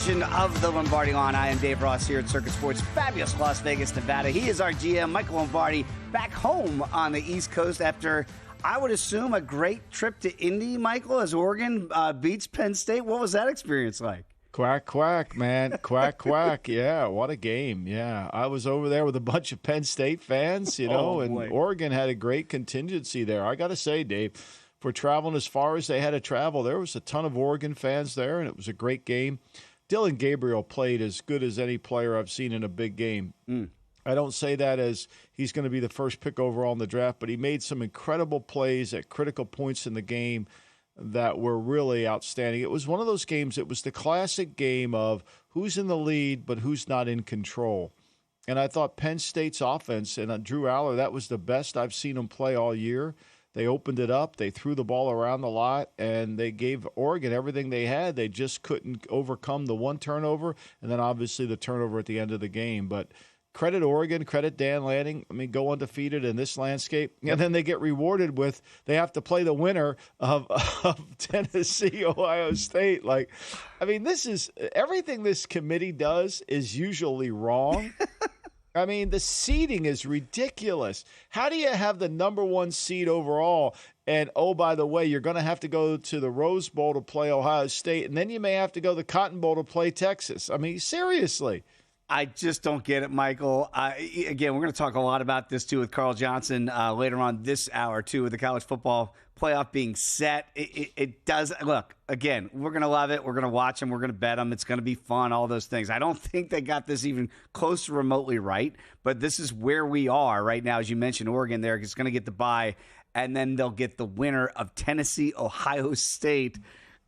Of the Lombardi Line. I am Dave Ross here at Circuit Sports, fabulous Las Vegas, Nevada. He is our GM, Michael Lombardi, back home on the East Coast after, I would assume, a great trip to Indy, Michael, as Oregon beats Penn State. What was that experience like? Quack, quack, man. Quack, quack. Yeah, what a game. Yeah, I was over there with a bunch of Penn State fans, and Oregon had a great contingency there. I got to say, Dave, for traveling as far as they had to travel, there was a ton of Oregon fans there, and it was a great game. Dylan Gabriel played as good as any player I've seen in a big game. I don't say that as he's going to be the first pick overall in the draft, but he made some incredible plays at critical points in the game that were really outstanding. It was one of those games, it was the classic game of who's in the lead but who's not in control. And I thought Penn State's offense, and Drew Aller, that was the best I've seen him play all year. They opened it up, they threw the ball around a lot, and they gave Oregon everything they had. They just couldn't overcome the one turnover, and then obviously the turnover at the end of the game. But credit Oregon, credit Dan Lanning. I mean, go undefeated in this landscape. And then they get rewarded with they have to play the winner of Tennessee, Ohio State. Like, I mean, this is everything this committee does is usually wrong. I mean, the seeding is ridiculous. How do you have the number one seed overall? And, oh, by the way, you're going to have to go to the Rose Bowl to play Ohio State, and then you may have to go to the Cotton Bowl to play Texas. I mean, seriously. I just don't get it, Michael. Again, we're going to talk a lot about this, too, with Carl Johnson later on this hour, too, with the college football playoff being set. It does – look, again, we're going to love it. We're going to watch them. We're going to bet them. It's going to be fun, all those things. I don't think they got this even close to remotely right, but this is where we are right now. As you mentioned, Oregon there is going to get the bye, and then they'll get the winner of Tennessee, Ohio State.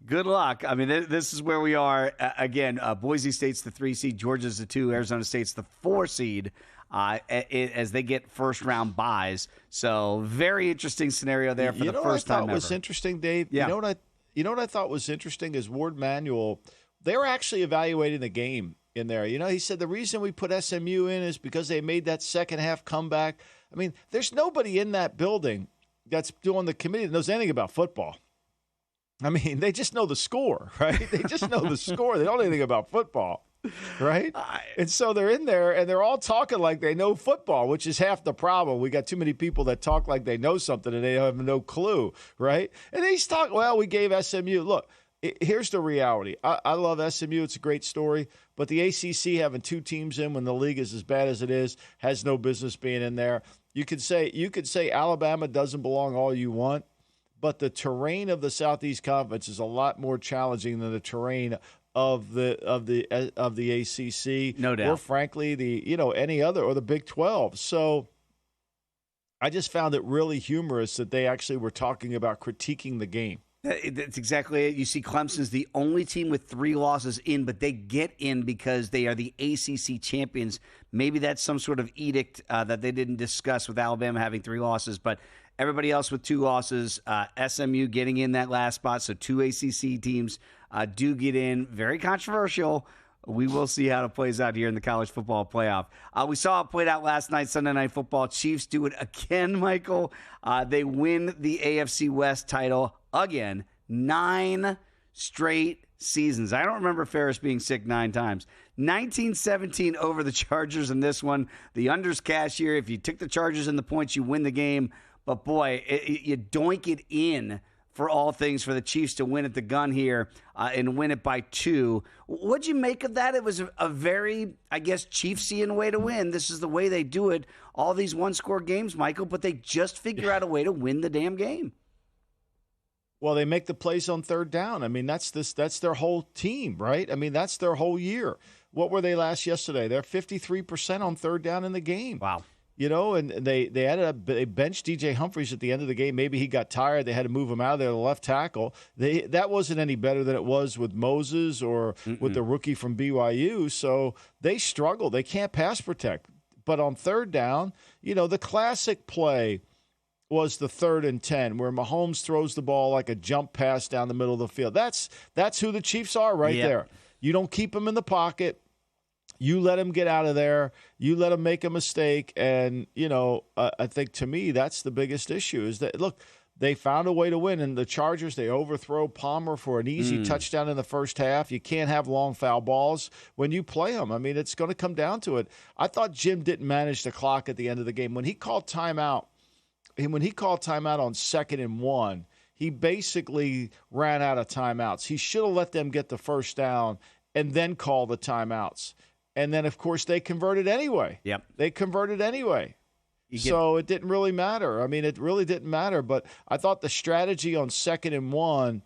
Good luck. I mean, this is where we are. Again, Boise State's the 3 seed, Georgia's the 2, Arizona State's the 4 seed as they get first-round buys. So very interesting scenario there for the first time ever. You know what I thought was interesting, Dave? Yeah. You know what I thought was interesting is Ward Manuel, they were actually evaluating the game in there. You know, he said the reason we put SMU in is because they made that second-half comeback. I mean, there's nobody in that building that's doing the committee that knows anything about football. I mean, they just know the score, right? They just know the score. They don't know anything about football, right? And so they're in there, and they're all talking like they know football, which is half the problem. We got too many people that talk like they know something, and they have no clue, right? And he's talking, well, we gave SMU. Look, here's the reality. I love SMU. It's a great story. But the ACC having 2 teams in when the league is as bad as it is has no business being in there. You could say Alabama doesn't belong all you want. But the terrain of the Southeast Conference is a lot more challenging than the terrain of the ACC, no doubt, or frankly any other, or the Big 12. So I just found it really humorous that they actually were talking about critiquing the game. That's exactly it. You see Clemson's the only team with 3 losses in, but they get in because they are the ACC champions. Maybe that's some sort of edict that they didn't discuss with Alabama having 3 losses, but everybody else with 2 losses, SMU getting in that last spot, so 2 ACC teams do get in. Very controversial. We will see how it plays out here in the college football playoff. We saw it played out last night, Sunday Night Football. Chiefs do it again, Michael. They win the AFC West title again, 9 straight seasons. I don't remember Ferris being sick 9 times. 19-17 over the Chargers in this one. The unders cash here. If you took the Chargers and the points, you win the game. But, boy, you doink it in for all things for the Chiefs to win at the gun here and win it by 2. What'd you make of that? It was a very, I guess, Chiefsian way to win. This is the way they do it. All these one-score games, Michael, but they just figure out a way to win the damn game. Well, they make the plays on third down. I mean, that's their whole team, right? I mean, that's their whole year. What were they yesterday? They're 53% on third down in the game. Wow. You know, and they benched DJ Humphries at the end of the game. Maybe he got tired. They had to move him out of there, the left tackle. That wasn't any better than it was with Moses or with the rookie from BYU. So they struggle. They can't pass protect. But on third down, the classic play was the 3rd and 10, where Mahomes throws the ball like a jump pass down the middle of the field. That's who the Chiefs are right there. You don't keep them in the pocket. You let him get out of there. You let him make a mistake. And, I think to me that's the biggest issue is that, look, they found a way to win. And the Chargers, they overthrow Palmer for an easy touchdown in the first half. You can't have long foul balls when you play them. I mean, it's going to come down to it. I thought Jim didn't manage the clock at the end of the game. When he called timeout on 2nd and 1, he basically ran out of timeouts. He should have let them get the first down and then call the timeouts. And then, of course, they converted anyway. Yep. They converted anyway. So it didn't really matter. I mean, it really didn't matter. But I thought the strategy on 2nd and 1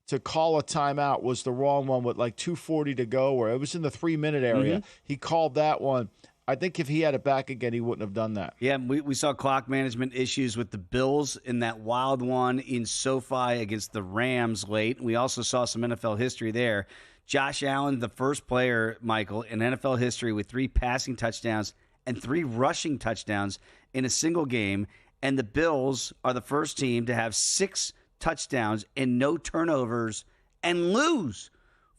to call a timeout was the wrong one with like 2:40 to go, or it was in the 3-minute area. He called that one. I think if he had it back again, he wouldn't have done that. Yeah, we saw clock management issues with the Bills in that wild one in SoFi against the Rams late. We also saw some NFL history there. Josh Allen, the first player, Michael, in NFL history with 3 passing touchdowns and 3 rushing touchdowns in a single game. And the Bills are the first team to have 6 touchdowns and no turnovers and lose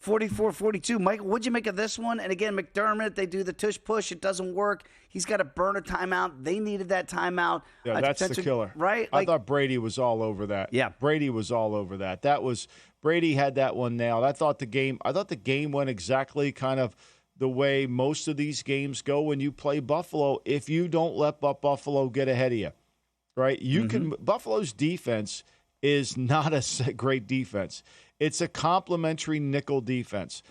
44-42. Michael, what'd you make of this one? And again, McDermott, they do the tush push. It doesn't work. He's got to burn a timeout. They needed that timeout. Yeah, that's the killer. Right? I thought Brady was all over that. Yeah. Brady was all over that. Brady had that one nailed. I thought the game went exactly kind of the way most of these games go when you play Buffalo, if you don't let Buffalo get ahead of you, right? Buffalo's defense is not a great defense. It's a complementary nickel defense.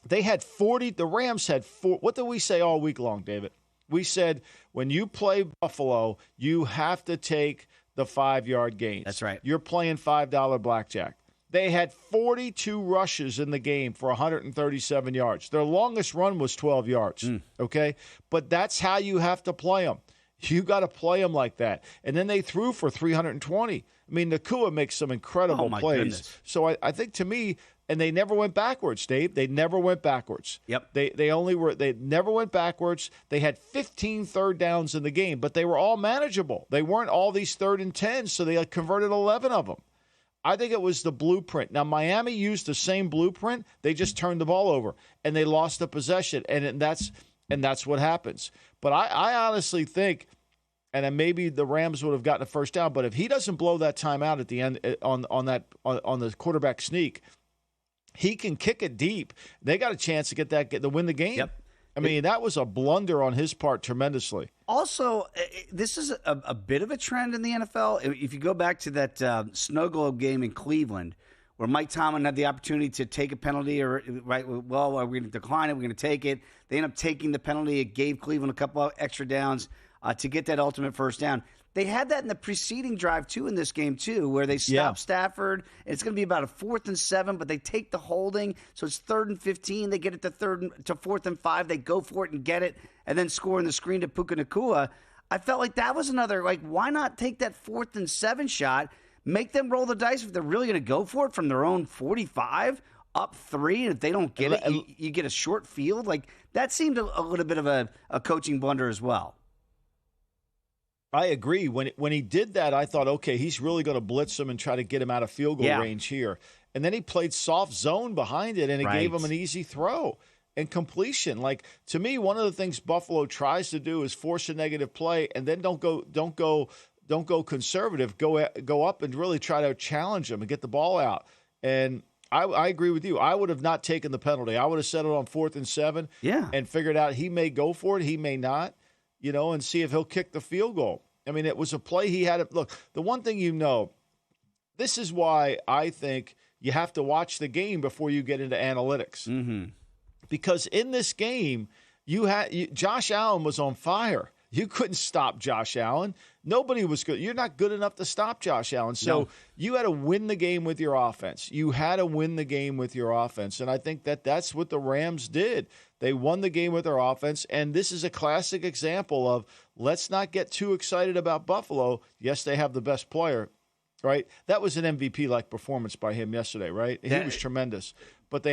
The Rams had 4. What did we say all week long, David? We said when you play Buffalo, you have to take the 5-yard gains. That's right. You're playing $5 blackjack. They had 42 rushes in the game for 137 yards. Their longest run was 12 yards, okay? But that's how you have to play them. You got to play them like that. And then they threw for 320. I mean, Nakua makes some incredible plays. Goodness. So I think to me, and they never went backwards, Dave. They never went backwards. Yep. They never went backwards. They had 15 third downs in the game, but they were all manageable. They weren't all these 3rd and 10s, so they converted 11 of them. I think it was the blueprint. Now, Miami used the same blueprint. They just turned the ball over, and they lost the possession, and that's what happens. But I honestly think, and then maybe the Rams would have gotten a first down, but if he doesn't blow that timeout at the end on the quarterback sneak, he can kick it deep. They got a chance to win the game. Yep. I mean, that was a blunder on his part tremendously. Also, this is a bit of a trend in the NFL. If you go back to that snow globe game in Cleveland, where Mike Tomlin had the opportunity to take a penalty, are we going to decline it? We're going to take it. They end up taking the penalty. It gave Cleveland a couple of extra downs to get that ultimate first down. They had that in the preceding drive, too, in this game, too, where they stopped Stafford. And it's going to be about a 4th and 7, but they take the holding. So it's 3rd and 15. They get it to 4th and 5. They go for it and get it, and then score in the screen to Puka Nacua. I felt like that was another, why not take that 4th and 7 shot, make them roll the dice if they're really going to go for it from their own 45, up 3, and if they don't get it, you get a short field. That seemed a little bit of a coaching blunder as well. I agree. When he did that, I thought, okay, he's really going to blitz him and try to get him out of field goal range here. And then he played soft zone behind it, and it gave him an easy throw and completion. To me, one of the things Buffalo tries to do is force a negative play, and then don't go conservative. Go up and really try to challenge him and get the ball out. And I agree with you. I would have not taken the penalty. I would have settled on 4th and 7 and figured out he may go for it, he may not. And see if he'll kick the field goal. I mean, it was a play he had. Look, the one thing this is why I think you have to watch the game before you get into analytics. Mm-hmm. Because in this game, Josh Allen was on fire. You couldn't stop Josh Allen. Nobody was good. You're not good enough to stop Josh Allen. So you had to win the game with your offense. And I think that's what the Rams did. They won the game with their offense, and this is a classic example of let's not get too excited about Buffalo. Yes, they have the best player, right? That was an MVP-like performance by him yesterday, right? He was tremendous. But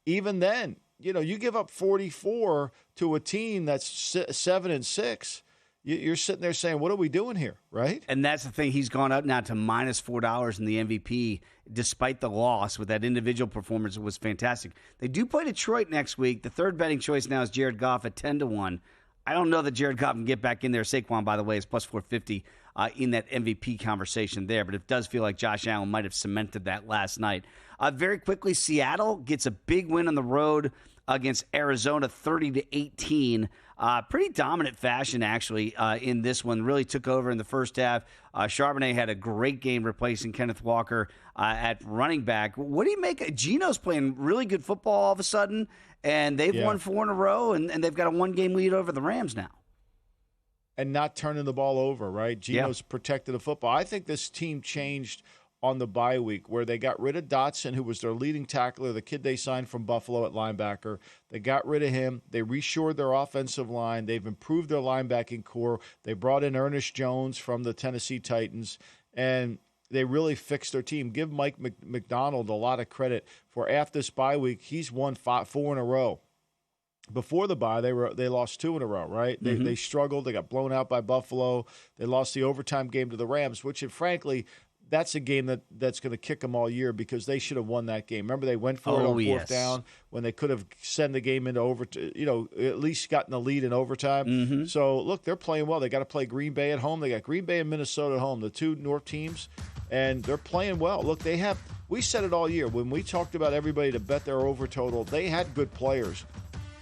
even then, you give up 44 to a team that's 7-6. You're sitting there saying, what are we doing here, right? And that's the thing. He's gone up now to minus $4 in the MVP, despite the loss with that individual performance. It was fantastic. They do play Detroit next week. The third betting choice now is Jared Goff at 10-1. I don't know that Jared Goff can get back in there. Saquon, by the way, is plus 450 in that MVP conversation there. But it does feel like Josh Allen might have cemented that last night. Very quickly, Seattle gets a big win on the road against Arizona, 30-18. Pretty dominant fashion, actually, in this one. Really took over in the first half. Charbonnet had a great game replacing Kenneth Walker at running back. What do you make? Geno's playing really good football all of a sudden, and they've won 4 in a row, and they've got a 1-game lead over the Rams now. And not turning the ball over, right? Geno's protected the football. I think this team changed on the bye week where they got rid of Dotson, who was their leading tackler, the kid they signed from Buffalo at linebacker. They got rid of him. They reshored their offensive line. They've improved their linebacking core. They brought in Ernest Jones from the Tennessee Titans, and they really fixed their team. Give Mike McDonald a lot of credit for after this bye week. He's won 4 in a row. Before the bye, they lost 2 in a row, right? They struggled. They got blown out by Buffalo. They lost the overtime game to the Rams, which, frankly, that's a game that's going to kick them all year because they should have won that game. Remember, they went for it on 4th down when they could have sent the game into at least gotten the lead in overtime. So, look, they're playing well. They got to play Green Bay at home. They got Green Bay and Minnesota at home, the 2 North teams, and they're playing well. Look, we said it all year. When we talked about everybody to bet their over total, they had good players.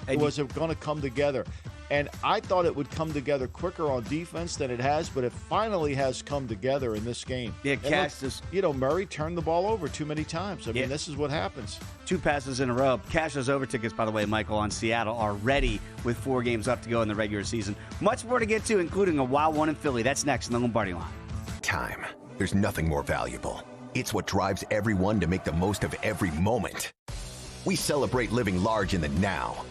Was it going to come together? And I thought it would come together quicker on defense than it has, but it finally has come together in this game. Yeah, Cash Murray turned the ball over too many times. I mean, this is what happens. 2 passes in a row. Cash's over tickets, by the way, Michael, on Seattle are ready with 4 games left to go in the regular season. Much more to get to, including a wild one in Philly. That's next in the Lombardi Line. Time. There's nothing more valuable. It's what drives everyone to make the most of every moment. We celebrate living large in the now.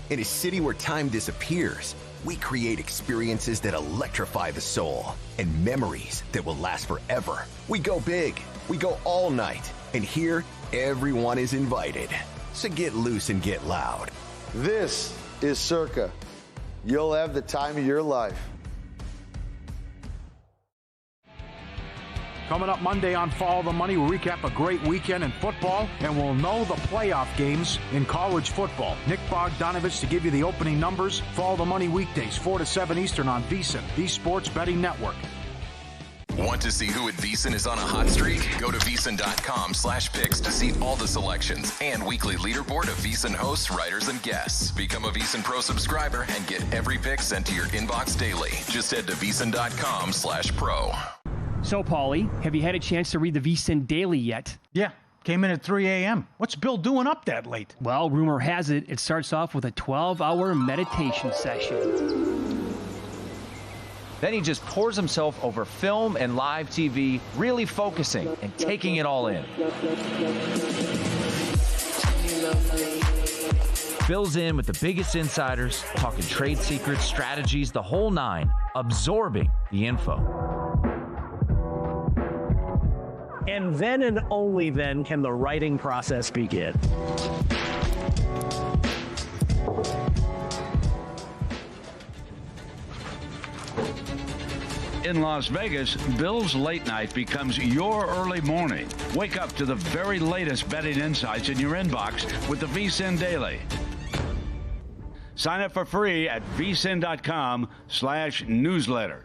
In a city where time disappears, we create experiences that electrify the soul and memories that will last forever. We go big, we go all night, and here, everyone is invited. So get loose and get loud. This is Circa. You'll have the time of your life. Coming up Monday on Follow the Money, we'll recap a great weekend in football, and we'll know the playoff games in college football. Nick Bogdanovich to give you the opening numbers. Follow the Money weekdays, 4 to 7 Eastern on VSiN, the Sports Betting Network. Want to see who at VSiN is on a hot streak? Go to VSiN.com/picks to see all the selections and weekly leaderboard of VSiN hosts, writers, and guests. Become a VSiN Pro subscriber and get every pick sent to your inbox daily. Just head to VSiN.com/pro. So, Paulie, have you had a chance to read the VSiN Daily yet? Yeah, came in at 3 a.m. What's Bill doing up that late? Well, rumor has it, it starts off with a 12-hour meditation session. Then he just pours himself over film and live TV, really focusing and taking it all in. Bill's in with the biggest insiders, talking trade secrets, strategies, the whole nine, absorbing the info. And then and only then can the writing process begin. In Las Vegas, Bill's late night becomes your early morning. Wake up to the very latest betting insights in your inbox with the VSiN Daily. Sign up for free at vsin.com/newsletter.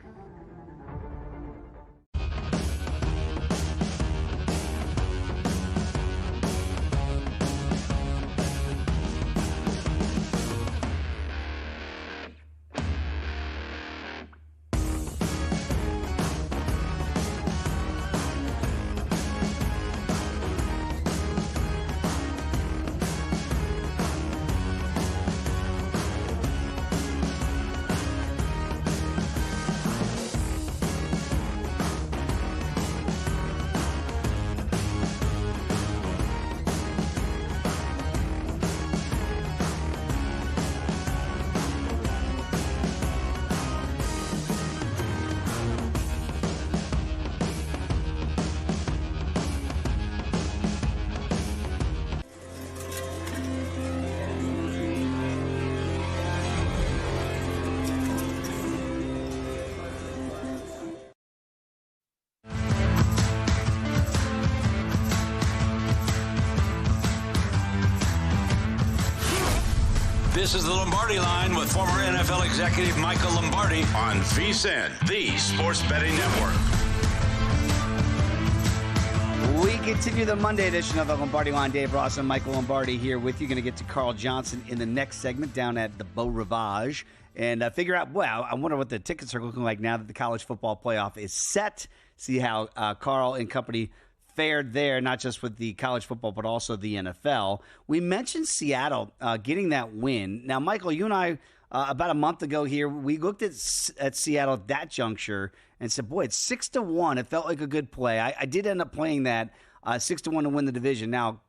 This is the Lombardi Line with former NFL executive Michael Lombardi on VSiN, the Sports Betting Network. We continue the Monday edition of the Lombardi Line. Dave Ross and Michael Lombardi here with you. Going to get to Carl Johnson in the next segment down at the Beau Rivage and figure out, well, I wonder what the tickets are looking like now that the college football playoff is set. See how Carl and company fared there, not just with the college football, but also the NFL. We mentioned Seattle getting that win. Now, Michael, you and I, about a month ago here, we looked at Seattle at that juncture and said, boy, it's 6-1. It felt like a good play. I did end up playing that 6-1 to win the division. Now,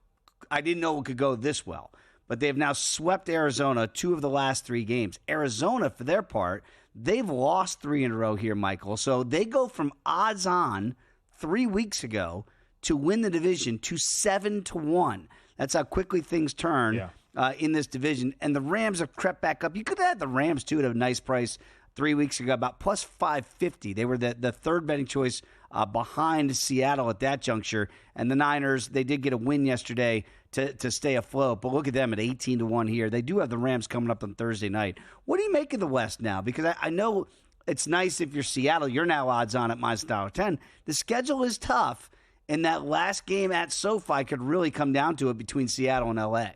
I didn't know it could go this well, but they've now swept Arizona 2 of the last 3 games. Arizona, for their part, they've lost 3 in a row here, Michael. So they go from odds on 3 weeks ago to win the division to 7-1. That's how quickly things turn in this division. And the Rams have crept back up. You could have had the Rams, too, at a nice price 3 weeks ago, about plus 550. They were the third betting choice behind Seattle at that juncture. And the Niners, they did get a win yesterday to stay afloat. But look at them at 18-1 here. They do have the Rams coming up on Thursday night. What do you make of the West now? Because I know it's nice if you're Seattle. You're now odds on at minus $1.10. The schedule is tough. And that last game at SoFi could really come down to it between Seattle and L.A.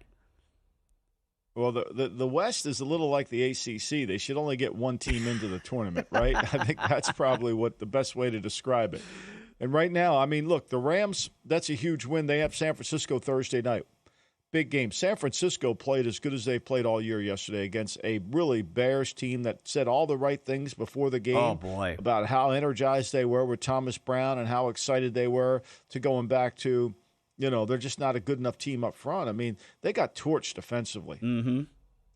Well, the West is a little like the ACC. They should only get one team into the tournament, right? I think that's probably what the best way to describe it. And right now, I mean, look, the Rams, that's a huge win. They have San Francisco Thursday night. Big game. San Francisco played as good as they've played all year yesterday against a really Bears team that said all the right things before the game about how energized they were with Thomas Brown and how excited they were to going back to, they're just not a good enough team up front. I mean, they got torched defensively. Mm-hmm.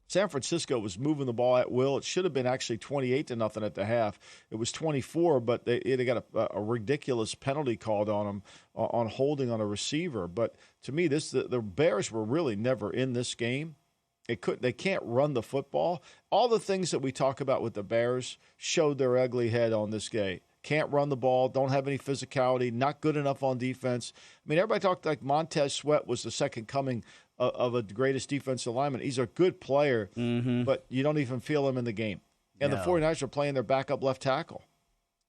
San Francisco was moving the ball at will. It should have been actually 28-0 at the half. It was 24, but they got a ridiculous penalty called on them on holding on a receiver. But to me, the Bears were really never in this game. They can't run the football. All the things that we talk about with the Bears showed their ugly head on this game. Can't run the ball, don't have any physicality, not good enough on defense. I mean, everybody talked like Montez Sweat was the second coming of a greatest defensive lineman. He's a good player, but you don't even feel him in the game. And the 49ers are playing their backup left tackle.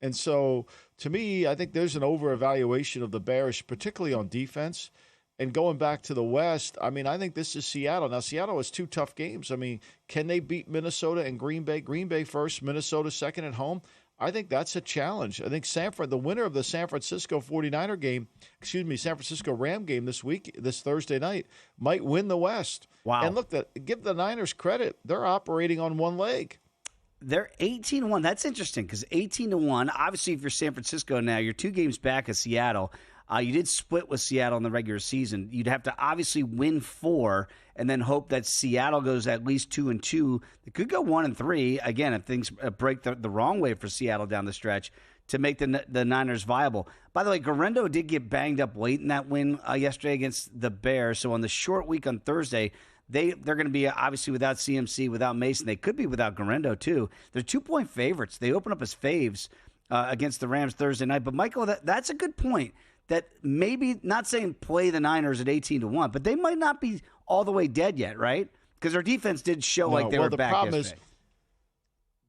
And so, to me, I think there's an over-evaluation of the Bears, particularly on defense. And going back to the West, I mean, I think this is Seattle. Now, Seattle has 2 tough games. I mean, can they beat Minnesota and Green Bay? Green Bay first, Minnesota second at home. I think that's a challenge. I think the winner of the San Francisco Ram game this Thursday night, might win the West. Wow. And look, give the Niners credit. They're operating on one leg. They're 18-1. That's interesting because 18-1, obviously if you're San Francisco now, you're 2 games back of Seattle. You did split with Seattle in the regular season. You'd have to obviously win 4 and then hope that Seattle goes at least 2-2. They could go 1-3, again, if things break the wrong way for Seattle down the stretch to make the Niners viable. By the way, Garendo did get banged up late in that win yesterday against the Bears. So on the short week on Thursday, they're going to be obviously without CMC, without Mason. They could be without Garendo, too. They're 2-point favorites. They open up as faves against the Rams Thursday night. But, Michael, that's a good point. That maybe, not saying play the Niners at 18-1, but they might not be all the way dead yet, right? Because their defense did show like they were back yesterday. The problem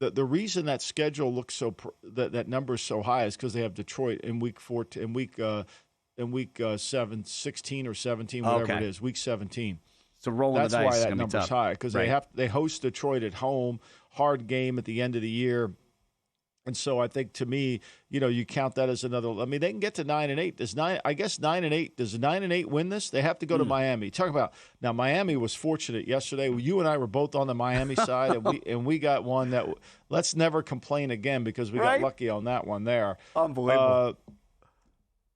is the reason that schedule looks that number is so high is because they have Detroit in week 16 or 17, whatever it is, week 17. So rolling the dice. That's why that number's high because they host Detroit at home, hard game at the end of the year. And so I think, to me, you count that as another. I mean, they can get to 9-8. Does 9-8? Does 9-8 win this? They have to go to Miami. Talk about now. Miami was fortunate yesterday. You and I were both on the Miami side, and we got one that. Let's never complain again because we got lucky on that one there. Unbelievable.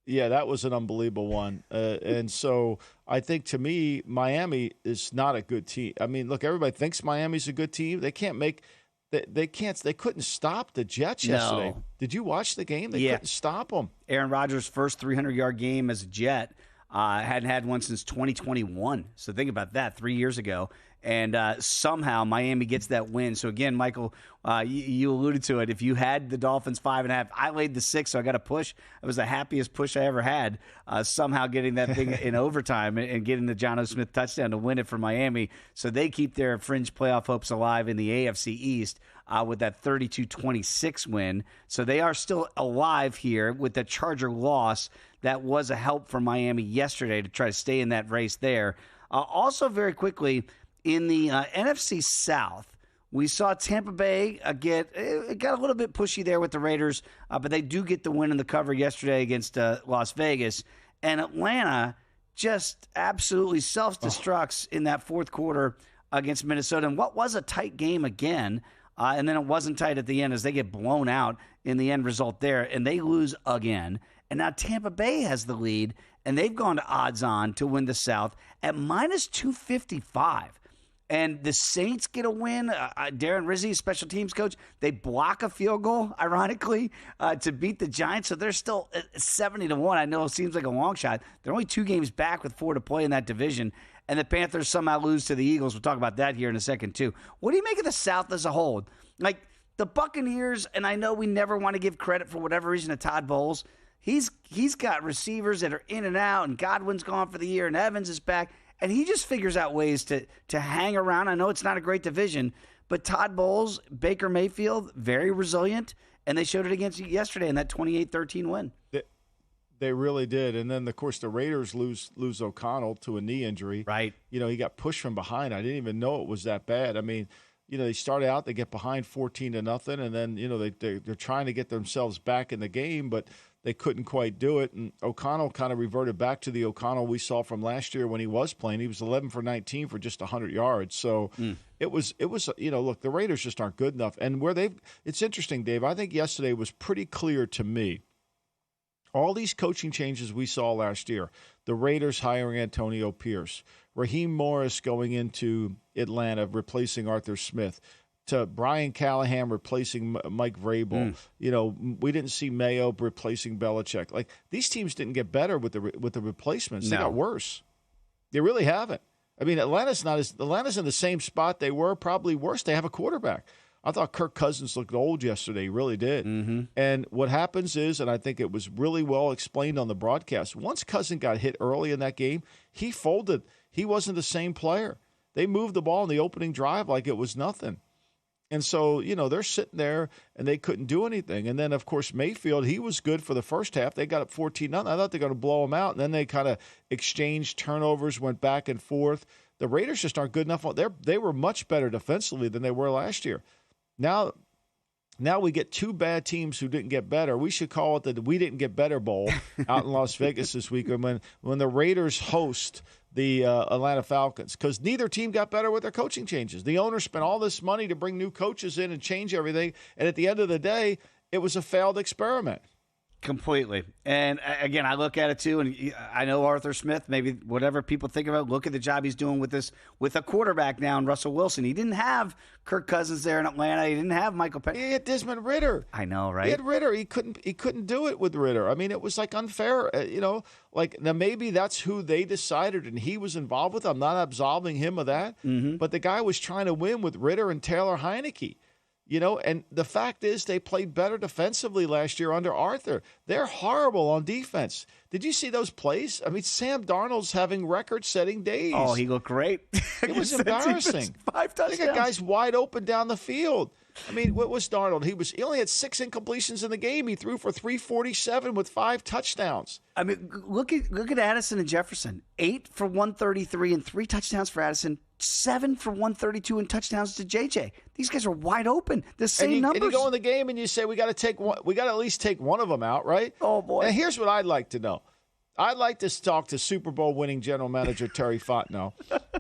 Yeah, that was an unbelievable one. And so I think, to me, Miami is not a good team. I mean, look, everybody thinks Miami's a good team. They can't make. They couldn't stop the Jets yesterday. Did you watch the game? They couldn't stop them. Aaron Rodgers' first 300-yard game as a Jet. Hadn't had one since 2021. So think about that, 3 years ago. And somehow Miami gets that win. So, again, Michael, you alluded to it. If you had the Dolphins 5.5, I laid the 6, so I got a push. It was the happiest push I ever had, somehow getting that thing in overtime and getting the John O. Smith touchdown to win it for Miami. So they keep their fringe playoff hopes alive in the AFC East with that 32-26 win. So they are still alive here with the Charger loss. That was a help for Miami yesterday to try to stay in that race there. Also, very quickly, in the NFC South, we saw Tampa Bay it got a little bit pushy there with the Raiders, but they do get the win in the cover yesterday against Las Vegas. And Atlanta just absolutely self-destructs in that fourth quarter against Minnesota. And what was a tight game again, and then it wasn't tight at the end as they get blown out in the end result there, and they lose again. And now Tampa Bay has the lead, and they've gone to odds-on to win the South at minus 255. And the Saints get a win. Darren Rizzi, special teams coach, they block a field goal, ironically, to beat the Giants. So they're still 70-1. I know it seems like a long shot. They're only 2 games back with 4 to play in that division. And the Panthers somehow lose to the Eagles. We'll talk about that here in a second, too. What do you make of the South as a whole? Like, the Buccaneers, and I know we never want to give credit for whatever reason to Todd Bowles. He's got receivers that are in and out, and Godwin's gone for the year, and Evans is back. And he just figures out ways to hang around. I know it's not a great division, but Todd Bowles, Baker Mayfield, very resilient, and they showed it against you yesterday in that 28-13 win. They really did. And then, of course, the Raiders lose O'Connell to a knee injury. Right. You know, he got pushed from behind. I didn't even know it was that bad. I mean, you know, they started out, they get behind 14-0, and then, you know, they're trying to get themselves back in the game, but they couldn't quite do it. And O'Connell kind of reverted back to the O'Connell we saw from last year when he was playing. He was 11 for 19 for just 100 yards. So it was, you know, look, the Raiders just aren't good enough. And it's interesting, Dave. I think yesterday was pretty clear to me. All these coaching changes we saw last year, the Raiders hiring Antonio Pierce, Raheem Morris going into Atlanta, replacing Arthur Smith, to Brian Callahan replacing Mike Vrabel. You know, we didn't see Mayo replacing Belichick. Like, these teams didn't get better with the replacements. They got worse. They really haven't. I mean, Atlanta's in the same spot they were, probably worse. They have a quarterback. I thought Kirk Cousins looked old yesterday. He really did. And what happens is, and I think it was really well explained on the broadcast, once Cousins got hit early in that game, he folded. He wasn't the same player. They moved the ball in the opening drive like it was nothing. And so, you know, they're sitting there and they couldn't do anything. And then, of course, Mayfield, he was good for the first half. They got up 14-0. I thought they were going to blow him out. And then they kind of exchanged turnovers, went back and forth. The Raiders just aren't good enough. They were much better defensively than they were last year. Now we get 2 bad teams who didn't get better. We should call it the We Didn't Get Better Bowl out in Las Vegas this week when the Raiders host the Atlanta Falcons, because neither team got better with their coaching changes. The owner spent all this money to bring new coaches in and change everything, and at the end of the day, it was a failed experiment. Completely. And again, I look at it too, and I know Arthur Smith, maybe whatever people think about, look at the job he's doing with a quarterback now in Russell Wilson. He didn't have Kirk Cousins there in Atlanta. He didn't have Michael Penn. He had Desmond Ridder. I know, right? He had Ridder. He couldn't do it with Ridder. I mean, it was like unfair, you know, like now maybe that's who they decided and he was involved with. I'm not absolving him of that, but the guy was trying to win with Ridder and Taylor Heineke. You know, and the fact is they played better defensively last year under Arthur. They're horrible on defense. Did you see those plays? I mean, Sam Darnold's having record-setting days. Oh, he looked great. It was embarrassing. 5 touchdowns. They got guys wide open down the field. I mean, what was Darnold? He only had 6 incompletions in the game. He threw for 347 with 5 touchdowns. I mean, look at Addison and Jefferson. 8 for 133 and 3 touchdowns for Addison. 7 for 132 and touchdowns to JJ. These guys are wide open. The same numbers. And you go in the game and you say we got to at least take one of them out, right? Oh boy. And here's what I'd like to know. I'd like to talk to Super Bowl winning general manager Terry Fontenot,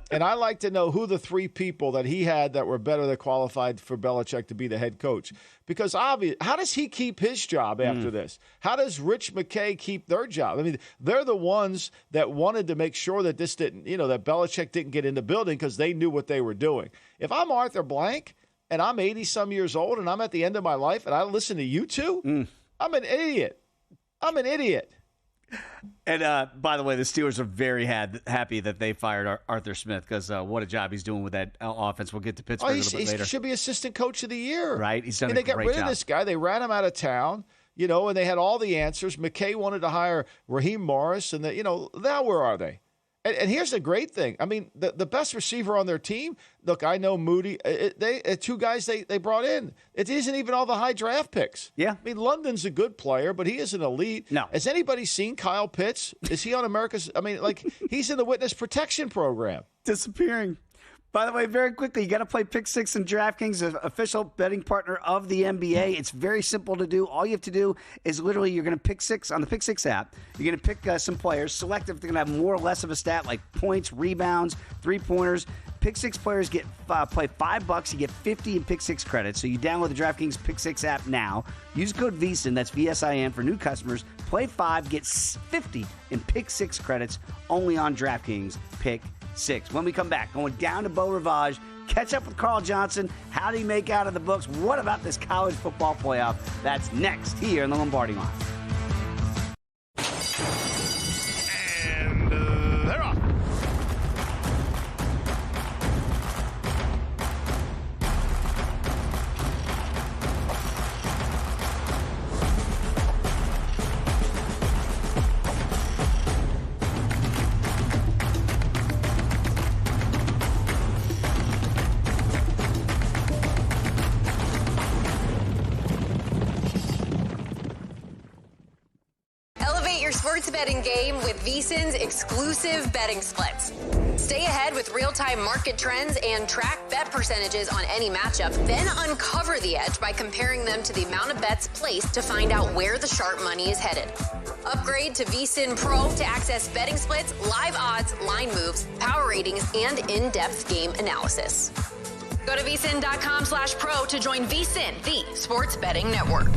and I'd like to know who the 3 people that he had that were better than qualified for Belichick to be the head coach. Because obviously, how does he keep his job after this? How does Rich McKay keep their job? I mean, they're the ones that wanted to make sure that this didn't, you know, that Belichick didn't get in the building because they knew what they were doing. If I'm Arthur Blank and I'm 80-some years old and I'm at the end of my life and I listen to you two, I'm an idiot. I'm an idiot. And by the way, the Steelers are very happy that they fired Arthur Smith because what a job he's doing with that offense. We'll get to Pittsburgh a little bit later. He should be assistant coach of the year. Right. He's done a great great job. They got rid of this guy. They ran him out of town, and they had all the answers. McKay wanted to hire Raheem Morris, and now where are they? And here's the great thing. I mean, the best receiver on their team, look, I know Moody. Two guys they brought in. It isn't even all the high draft picks. Yeah. I mean, London's a good player, but he isn't elite. No. Has anybody seen Kyle Pitts? Is he on America's? I mean, he's in the witness protection program. Disappearing. By the way, very quickly, you got to play Pick Six and DraftKings, the official betting partner of the NBA. It's very simple to do. All you have to do is literally you're going to pick six on the Pick Six app. You're going to pick some players, select if they're going to have more or less of a stat like points, rebounds, three-pointers. Pick Six players play $5. You get 50 in Pick Six credits. So you download the DraftKings Pick Six app now. Use code VSiN, that's VSiN, for new customers. Play 5, get 50 in Pick Six credits only on DraftKings Pick 6. When we come back, going down to Beau Rivage, catch up with Carl Johnson. How did he make out of the books? What about this college football playoff? That's next here in the Lombardi Line. And they're off. Sports betting game with VSiN's exclusive betting splits. Stay ahead with real-time market trends and track bet percentages on any matchup. Then uncover the edge by comparing them to the amount of bets placed to find out where the sharp money is headed. Upgrade to VSiN Pro to access betting splits, live odds, line moves, power ratings, and in-depth game analysis. Go to VSiN.com/pro to join VSiN, the sports betting network.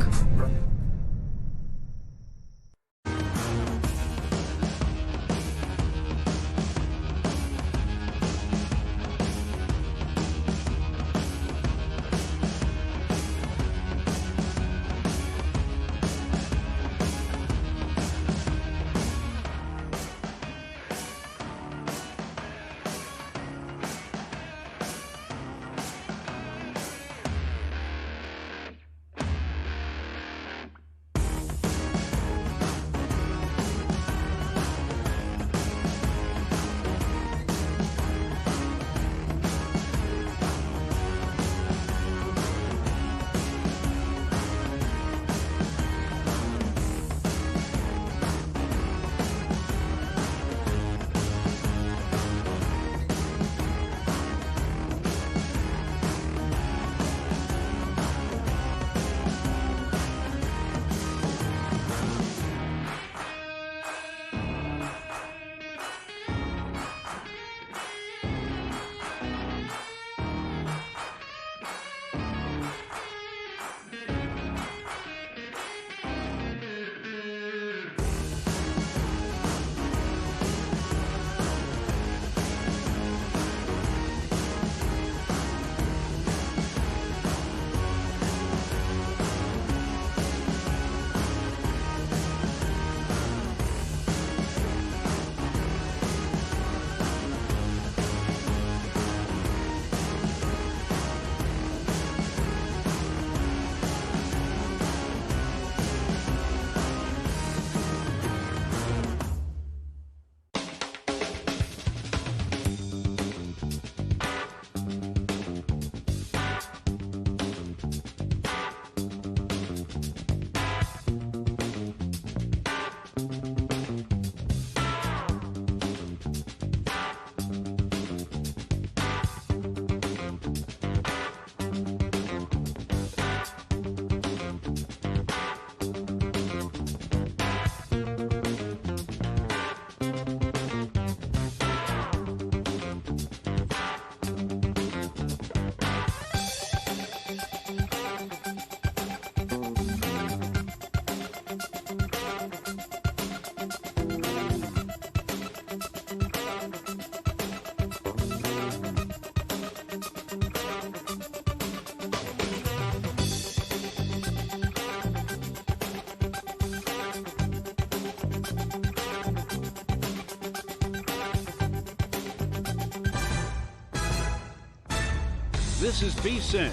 This is VSiN,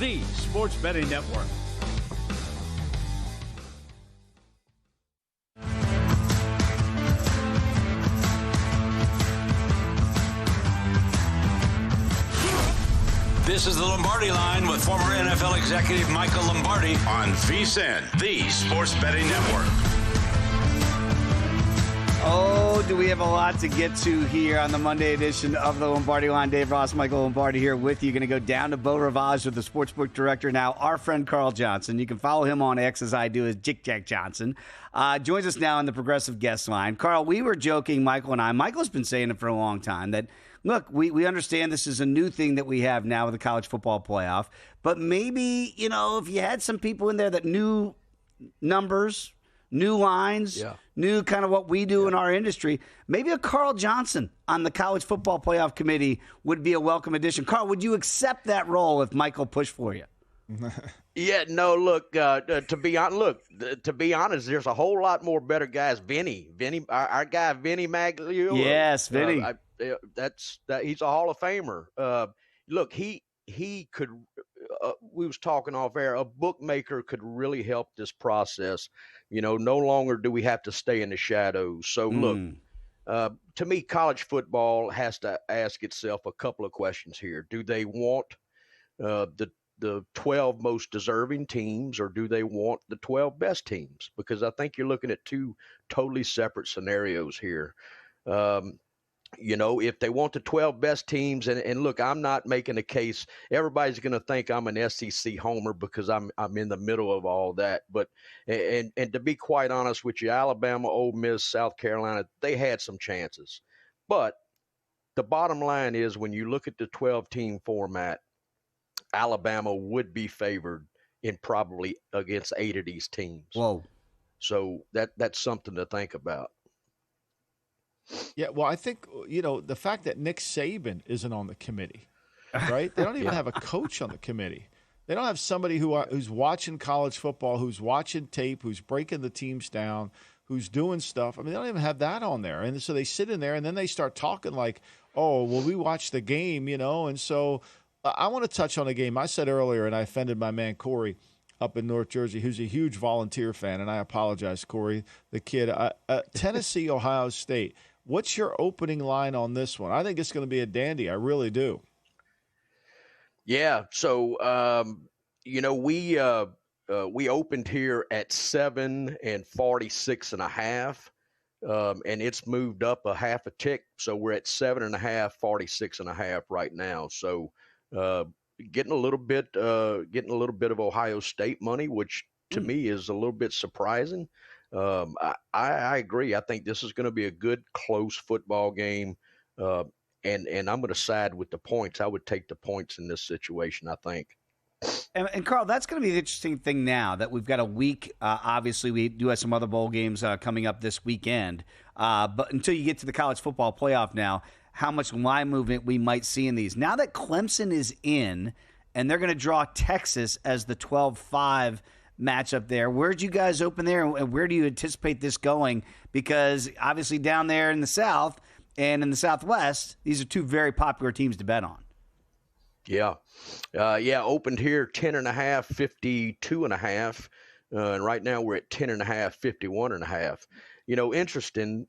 the sports betting network. This is the Lombardi Line with former NFL executive Michael Lombardi on VSiN, the sports betting network. Oh, do we have a lot to get to here on the Monday edition of the Lombardi Line. Dave Ross, Michael Lombardi here with you. Going to go down to Beau Rivage with the sportsbook director now, our friend Carl Johnson. You can follow him on X as I do as Jick Jack Johnson. Joins us now on the Progressive Guest Line. Carl, we were joking, Michael and I. Michael's been saying it for a long time that, look, we understand this is a new thing that we have now with the college football playoff. But maybe, if you had some people in there that knew numbers, new lines, new kind of what we do in our industry, maybe a Carl Johnson on the college football playoff committee would be a welcome addition. Carl, would you accept that role if Michael pushed for you? Yeah, no, look, to be honest, there's a whole lot more better guys. Vinny, our guy, Vinny Magliulo. Yes, Vinny. He's a Hall of Famer. Look, he could, we was talking off air, a bookmaker could really help this process. No longer do we have to stay in the shadows. So look, to me, college football has to ask itself a couple of questions here. Do they want the 12 most deserving teams, or do they want the 12 best teams? Because I think you're looking at two totally separate scenarios here. If they want the 12 best teams, and look, I'm not making a case. Everybody's going to think I'm an SEC homer because I'm in the middle of all that. But and to be quite honest with you, Alabama, Ole Miss, South Carolina, they had some chances. But the bottom line is, when you look at the 12-team format, Alabama would be favored in probably against 8 of these teams. Whoa! So that's something to think about. Yeah, well, I think, the fact that Nick Saban isn't on the committee, right? They don't even have a coach on the committee. They don't have somebody who's watching college football, who's watching tape, who's breaking the teams down, who's doing stuff. I mean, they don't even have that on there. And so they sit in there, and then they start talking like, oh, well, we watched the game, And so I want to touch on a game. I said earlier, and I offended my man Corey up in North Jersey, who's a huge Volunteer fan, and I apologize, Corey, the kid. Tennessee, Ohio State. What's your opening line on this one? I think it's going to be a dandy. I really do. Yeah. So, we opened here at 7 and 46.5, and it's moved up a half a tick. So we're at 7.5, 46.5 right now. So, getting a little bit of Ohio State money, which to me is a little bit surprising. I agree. I think this is going to be a good, close football game, and I'm going to side with the points. I would take the points in this situation, I think. And Carl, that's going to be the interesting thing now that we've got a week. Obviously, we do have some other bowl games coming up this weekend. But until you get to the college football playoff now, how much line movement we might see in these. Now that Clemson is in, and they're going to draw Texas as the 12-5 matchup there. Where'd you guys open there, and where do you anticipate this going? Because obviously down there in the South and in the Southwest, these are two very popular teams to bet on. Yeah. Opened here 10.5, 52.5. And right now we're at 10.5, 51.5. Interesting,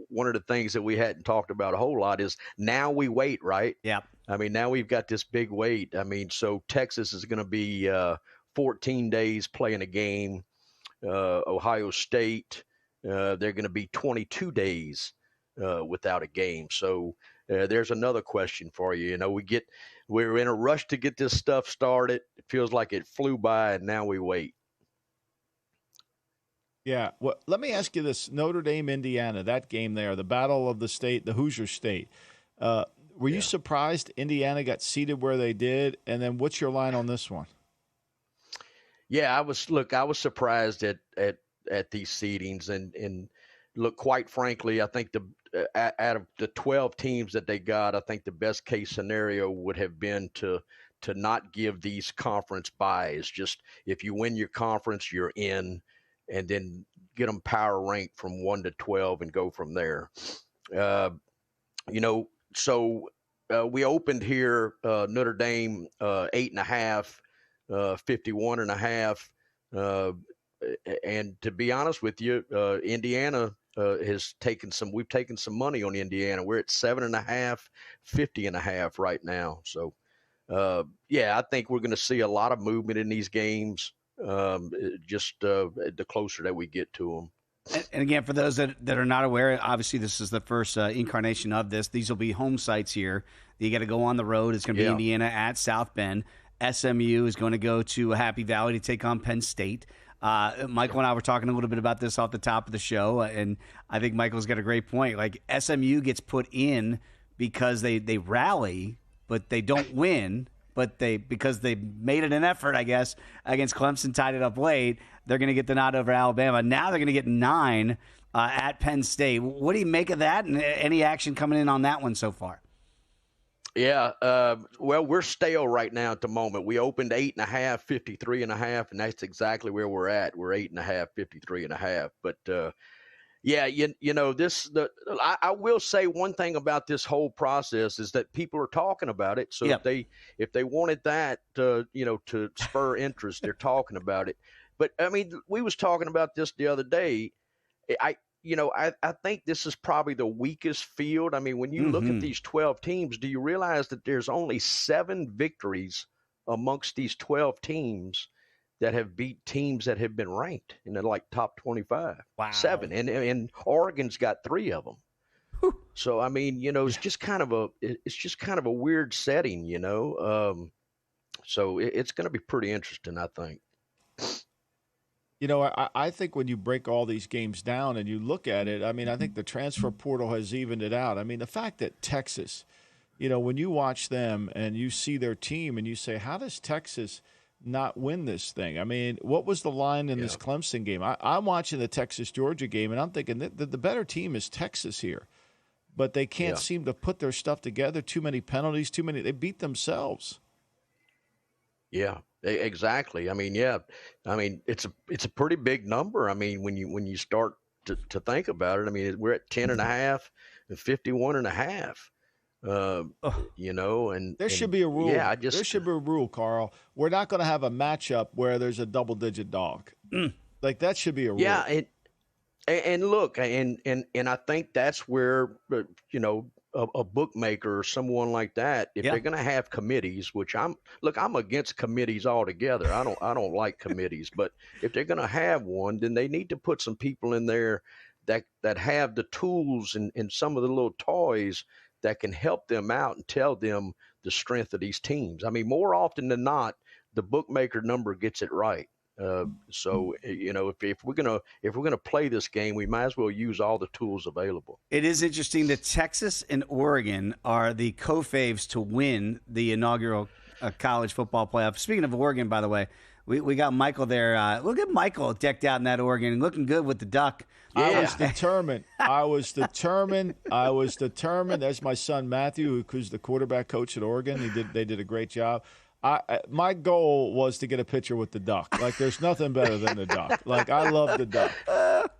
one of the things that we hadn't talked about a whole lot is now we wait, right? Yeah. I mean, now we've got this big wait. I mean, so Texas is going to be 14 days playing a game. Ohio State, they're going to be 22 days without a game. So there's another question for you. We're in a rush to get this stuff started. It feels like it flew by, and now we wait. Yeah. Well, let me ask you this. Notre Dame, Indiana, that game there, the battle of the state, the Hoosier State. Were you surprised Indiana got seated where they did? And then what's your line on this one? Yeah, I was surprised at these seedings, and look, quite frankly, I think out of the 12 teams that they got, I think the best case scenario would have been to not give these conference buys. Just if you win your conference, you're in, and then get them power ranked from 1 to 12 and go from there. So we opened here Notre Dame 8.5, 51.5. And to be honest with you, Indiana has taken some. We've taken some money on Indiana. We're at 7.5, 50.5 right now. So, I think we're going to see a lot of movement in these games. The closer that we get to them. And again, for those that are not aware, obviously this is the first incarnation of this. These will be home sites here. You got to go on the road. It's going to be Indiana at South Bend. SMU is going to go to Happy Valley to take on Penn State. Michael and I were talking a little bit about this off the top of the show, and I think Michael's got a great point. Like, SMU gets put in because they rally, but they don't win. But because they made it an effort, I guess, against Clemson, tied it up late, they're going to get the nod over Alabama. Now they're going to get 9 at Penn State. What do you make of that, and any action coming in on that one so far? Yeah, well, we're stale right now at the moment. We opened 8.5, 53.5, and that's exactly where we're at. We're 8.5, 53.5. But I will say one thing about this whole process is that people are talking about it. So if they wanted that to spur interest, they're talking about it. But I mean, we was talking about this the other day. I think this is probably the weakest field. I mean, when you look at these 12 teams, do you realize that there's only 7 victories amongst these 12 teams that have beat teams that have been ranked in the top 25? Wow. 7. And Oregon's got 3 of them. So, I mean, it's just kind of a weird setting, so it's going to be pretty interesting, I think. I think when you break all these games down and you look at it, I mean, I think the transfer portal has evened it out. I mean, the fact that Texas, when you watch them and you see their team and you say, how does Texas not win this thing? I mean, what was the line in this Clemson game? I'm watching the Texas-Georgia game, and I'm thinking that the better team is Texas here. But they can't seem to put their stuff together. Too many penalties, they beat themselves. Yeah. Exactly. I mean, it's a pretty big number. I mean, when you start to think about it, I mean, we're at 10.5 and 51.5. And there should be a rule. Yeah, there should be a rule, Carl. We're not going to have a matchup where there's a double-digit dog. Like, that should be a rule. Yeah, and look, and I think that's where a bookmaker or someone like that, if they're going to have committees, which I'm against committees altogether. I don't like committees, but if they're going to have one, then they need to put some people in there that have the tools and some of the little toys that can help them out and tell them the strength of these teams. I mean, more often than not, the bookmaker number gets it right. So if we're gonna play this game, we might as well use all the tools available. It is interesting that Texas and Oregon are the co-faves to win the inaugural college football playoff. Speaking of Oregon, by the way, we got Michael there. Look at Michael decked out in that Oregon, looking good with the duck. Yeah. I was determined. There's my son Matthew, who's the quarterback coach at Oregon. They did a great job. My goal was to get a picture with the duck. Like, there's nothing better than the duck. Like, I love the duck.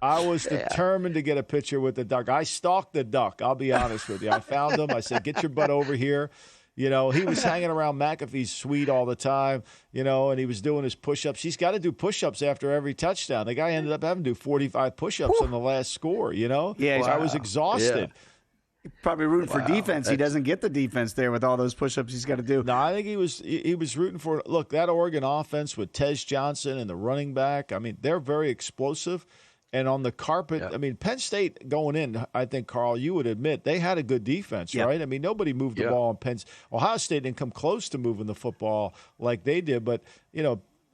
I was determined to get a picture with the duck. I stalked the duck. I'll be honest with you. I found him. I said, get your butt over here. He was hanging around McAfee's suite all the time, and he was doing his push-ups. He's got to do push-ups after every touchdown. The guy ended up having to do 45 push-ups on the last score, Yeah, I was exhausted. Yeah. Probably rooting for defense. He doesn't get the defense there with all those push-ups he's got to do. No, I think he was rooting for. Look, that Oregon offense with Tez Johnson and the running back. I mean, they're very explosive. And on the carpet, I mean, Penn State going in, I think, Carl, you would admit they had a good defense, right? I mean, nobody moved the ball on Penn State. Ohio State didn't come close to moving the football like they did, but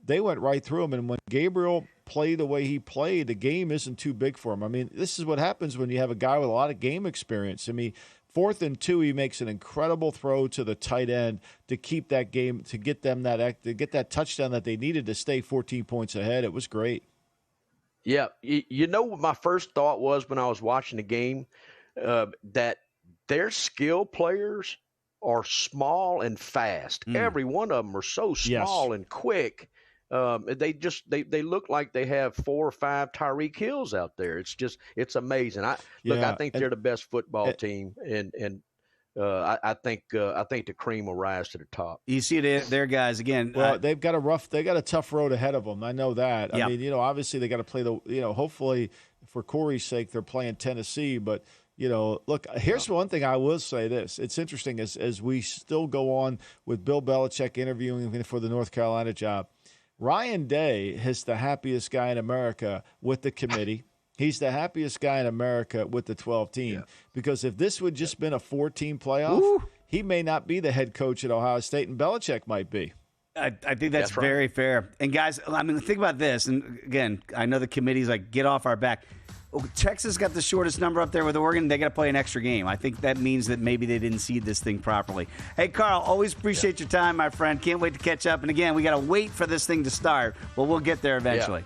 they went right through them. And when Gabriel played the way he played, the game isn't too big for him. I mean, this is what happens when you have a guy with a lot of game experience. I mean, 4th and 2, he makes an incredible throw to the tight end to keep that game, to get that touchdown that they needed to stay 14 points ahead. It was great. Yeah, what my first thought was when I was watching the game, that their skill players are small and fast. Every one of them are so small and quick. They look like they have 4 or 5 Tyreek Hills out there. It's amazing. I think they're the best football team, and I think the cream will rise to the top. You see it there, guys. Again, well, they got a tough road ahead of them. I know that. Yep. I mean, obviously they got to play hopefully for Corey's sake, they're playing Tennessee. But look, here's one thing I will say. This it's interesting as we still go on with Bill Belichick interviewing him for the North Carolina job. Ryan Day is the happiest guy in America with the committee. He's the happiest guy in America with the 12 team because if this would just been a 4-team playoff, he may not be the head coach at Ohio State, and Belichick might be. I think that's very fair. And guys, I mean, think about this. And again, I know the committee's like, get off our back. Texas got the shortest number up there with Oregon. They got to play an extra game. I think that means that maybe they didn't seed this thing properly. Hey, Carl, always appreciate your time, my friend. Can't wait to catch up. And again, we got to wait for this thing to start, but we'll get there eventually.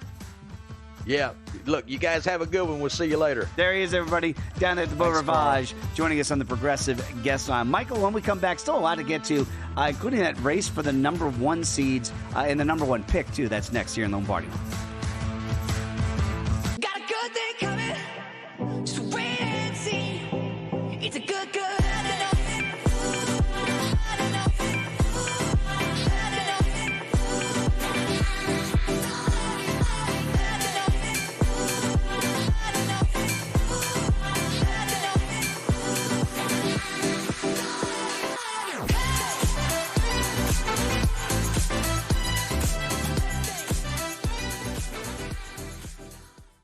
Yeah. Look, you guys have a good one. We'll see you later. There he is, everybody, down at the Beau Rivage, joining us on the Progressive Guest Line. Michael, when we come back, still a lot to get to, including that race for the number 1 seeds and the number 1 pick, too. That's next here in Lombardi. Got a good thing coming. Just wait and see. It's a good.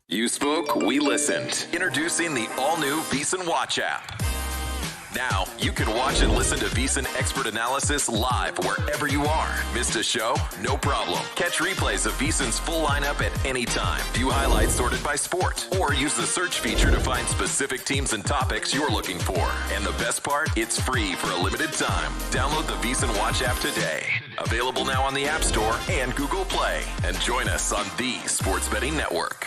You spoke, we listened. Introducing the all-new VSiN Watch app. Now, you can watch and listen to VSiN expert analysis live wherever you are. Missed a show? No problem. Catch replays of VSiN's full lineup at any time. View highlights sorted by sport. Or use the search feature to find specific teams and topics you're looking for. And the best part? It's free for a limited time. Download the VSiN Watch app today. Available now on the App Store and Google Play. And join us on the Sports Betting Network.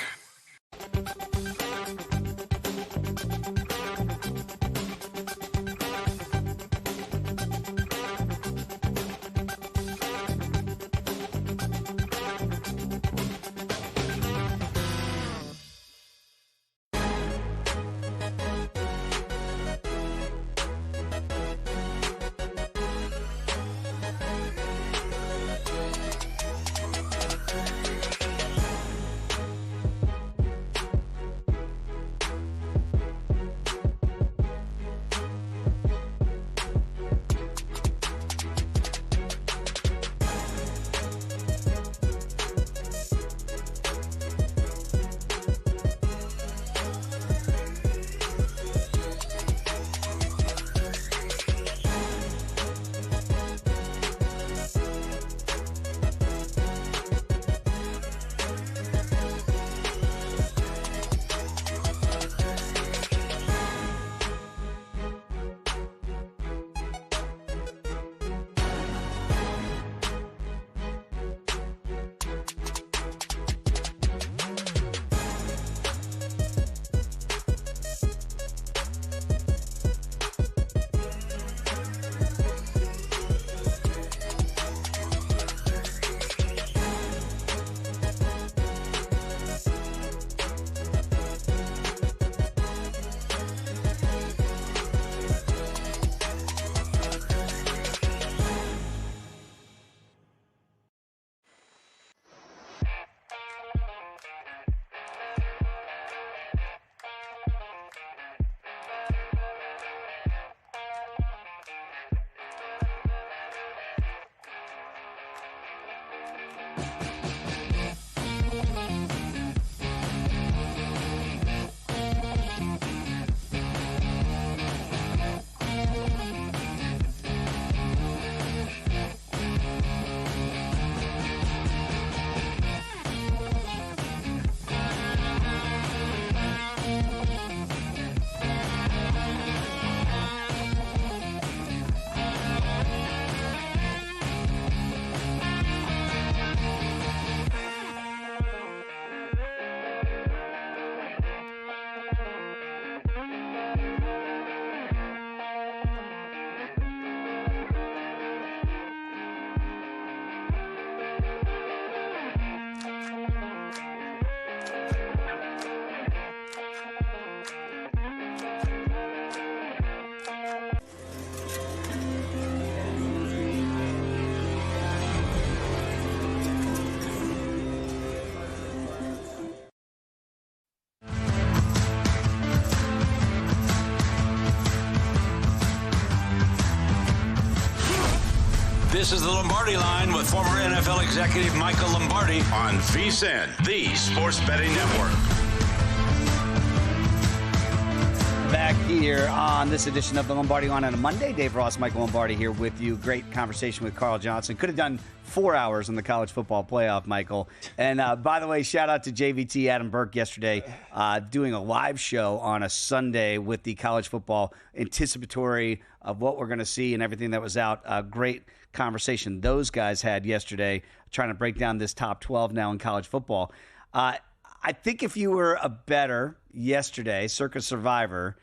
This is the Lombardi Line with former NFL executive Michael Lombardi on VSiN, the sports betting network. Back here on this edition of the Lombardi Line on a Monday. Dave Ross, Michael Lombardi here with you. Great conversation with Carl Johnson. Could have done 4 hours on the college football playoff, Michael. And by the way, shout out to JVT Adam Burke yesterday doing a live show on a Sunday with the college football anticipatory of what we're going to see and everything that was out. Great conversation those guys had yesterday trying to break down this top 12 now in college football. I think if you were a bettor yesterday, Circa Survivor,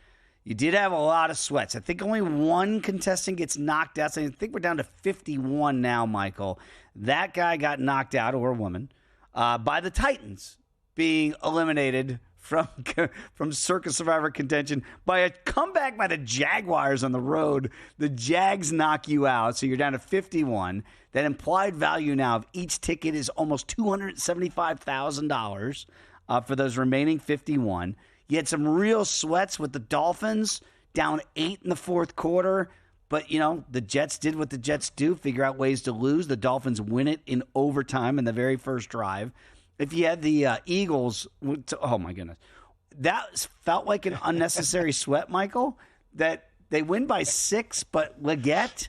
you did have a lot of sweats. I think only one contestant gets knocked out. So I think we're down to 51 now, Michael. That guy got knocked out, or a woman, by the Titans being eliminated from Circa Survivor contention by a comeback by the Jaguars on the road. The Jags knock you out, so you're down to 51. That implied value now of each ticket is almost $275,000 for those remaining 51. You had some real sweats with the Dolphins, down 8 in the fourth quarter. But, the Jets did what the Jets do, figure out ways to lose. The Dolphins win it in overtime in the very first drive. If you had the Eagles, oh, my goodness. That felt like an unnecessary sweat, Michael, that they win by 6, but Leggett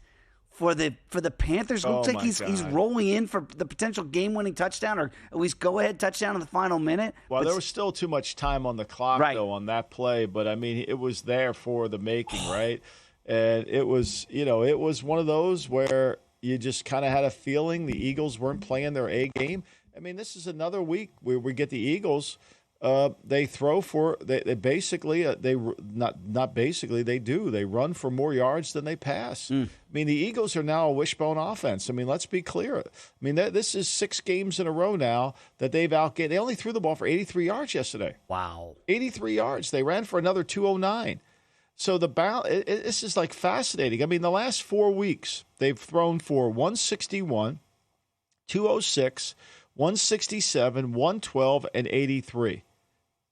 for the Panthers looks like he's rolling in for the potential game-winning touchdown, or at least go-ahead touchdown in the final minute. Well, there was still too much time on the clock, though, on that play. But, I mean, it was there for the making, right? And it was, it was one of those where you just kind of had a feeling the Eagles weren't playing their A game. I mean, this is another week where we get the Eagles. They throw for they basically they do. They run for more yards than they pass. I mean, the Eagles are now a wishbone offense. I mean, let's be clear. I mean, this is 6 games in a row now that they've outgained. They only threw the ball for 83 yards yesterday. Wow, 83 yards. They ran for another 209. So this is like fascinating. I mean, the last 4 weeks they've thrown for 161, 206, 167, 112, and 83.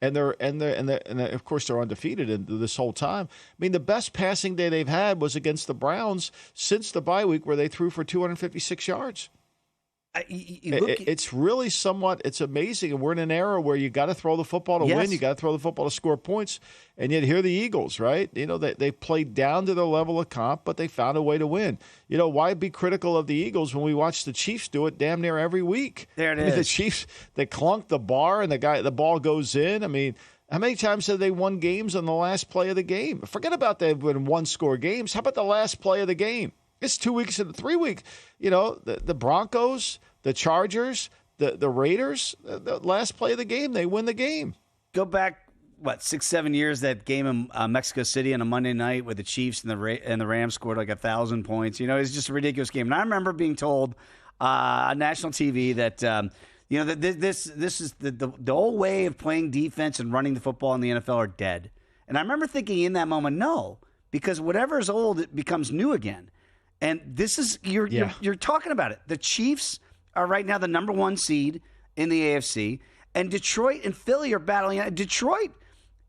And they're of course they're undefeated this whole time. I mean, the best passing day they've had was against the Browns since the bye week, where they threw for 256 yards. It's really it's amazing. And we're in an era where you got to throw the football to win. You got to throw the football to score points. And yet here are the Eagles, right? They played down to their level of comp, but they found a way to win. Why be critical of the Eagles when we watch the Chiefs do it damn near every week? There it is. The Chiefs, they clunk the bar and the ball goes in. I mean, how many times have they won games on the last play of the game? Forget about they've been one-score games. How about the last play of the game? It's 2 weeks and 3 weeks. The Broncos, the Chargers, the Raiders, the last play of the game, they win the game. Go back, 6-7 years, that game in Mexico City on a Monday night where the Chiefs and the Rams scored like 1,000 points. It's just a ridiculous game. And I remember being told on national TV that this is the old way of playing defense and running the football in the NFL are dead. And I remember thinking in that moment, no, because whatever is old, it becomes new again. And this is you're talking about it. The Chiefs are right now the number 1 seed in the AFC, and Detroit and Philly are battling. Detroit,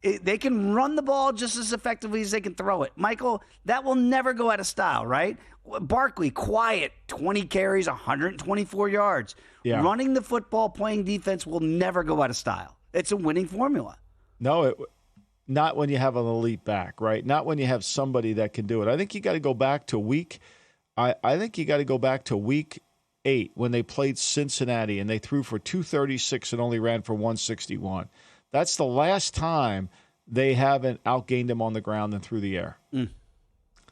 they can run the ball just as effectively as they can throw it. Michael, that will never go out of style, right? Barkley, quiet, 20 carries, 124 yards. Yeah. Running the football, playing defense will never go out of style. It's a winning formula. No, not when you have an elite back, right? Not when you have somebody that can do it. I think you got to go back to week 8 when they played Cincinnati and they threw for 236 and only ran for 161. That's the last time they haven't outgained them on the ground and through the air.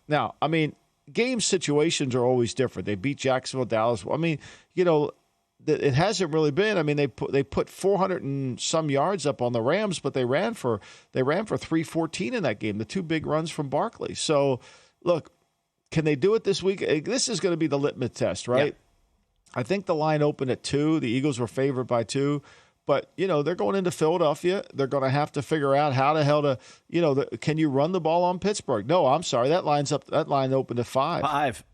Now, I mean, game situations are always different. They beat Jacksonville, Dallas. I mean, it hasn't really been. I mean, they put 400 and some yards up on the Rams, but they ran for 314 in that game. The 2 big runs from Barkley. So, look, can they do it this week? This is going to be the litmus test, right? Yeah. I think the line opened at 2. The Eagles were favored by 2. But, they're going into Philadelphia. They're going to have to figure out how the hell to, can you run the ball on Pittsburgh? No, I'm sorry. That line opened at 5. 5.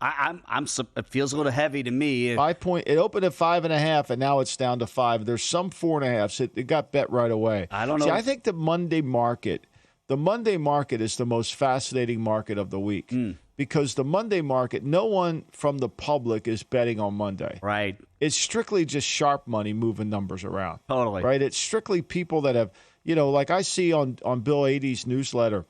It feels a little heavy to me. 5 point. It opened at 5.5, and now it's down to 5. There's some 4.5. So it got bet right away. I don't know. See, I think the Monday market the Monday market is the most fascinating market of the week because the Monday market, no one from the public is betting on Monday. Right. It's strictly just sharp money moving numbers around. Totally. Right? It's strictly people that have, like I see on Bill Adie's newsletter,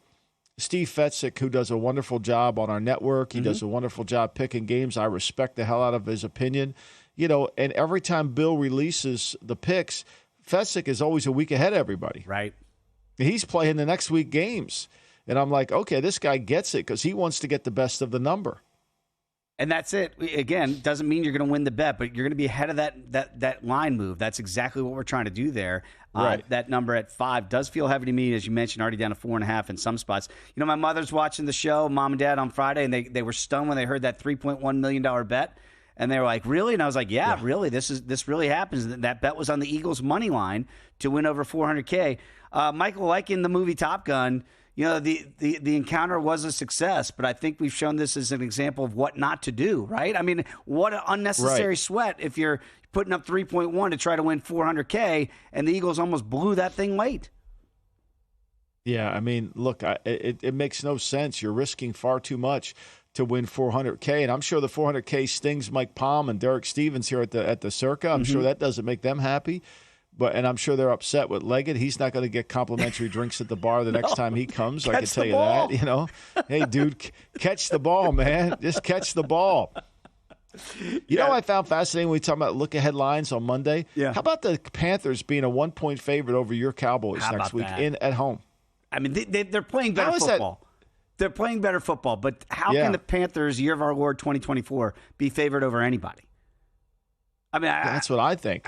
Steve Fetzik, who does a wonderful job on our network. He does a wonderful job picking games. I respect the hell out of his opinion. And every time Bill releases the picks, Fetzik is always a week ahead of everybody. Right. He's playing the next week games. And I'm like, okay, this guy gets it because he wants to get the best of the number. And that's it. Again, doesn't mean you're going to win the bet, but you're going to be ahead of that line move. That's exactly what we're trying to do there. Right. That number at 5 does feel heavy to me, as you mentioned, already down to 4.5 in some spots. My mother's watching the show, Mom and Dad, on Friday, and they were stunned when they heard that $3.1 million bet. And they were like, really? And I was like, yeah. Really. This really happens. That bet was on the Eagles' money line to win over $400K. Michael, like in the movie Top Gun, the encounter was a success, but I think we've shown this as an example of what not to do, right? I mean, what an unnecessary sweat if you're putting up 3.1 to try to win $400K, and the Eagles almost blew that thing late. Yeah, I mean, look, it makes no sense. You're risking far too much to win $400K, and I'm sure the $400K stings Mike Palm and Derek Stevens here at the Circa. I'm sure that doesn't make them happy. And I'm sure they're upset with Leggett. He's not going to get complimentary drinks at the bar the next time he comes. I can tell you that. Hey, dude, catch the ball, man. Just catch the ball. You know what I found fascinating when we talk about look-ahead lines on Monday? Yeah. How about the Panthers being a 1-point favorite over your Cowboys next week at home? I mean, they're playing better football. They're playing better football, but how can the Panthers, year of our Lord 2024, be favored over anybody? I mean, that's what I think.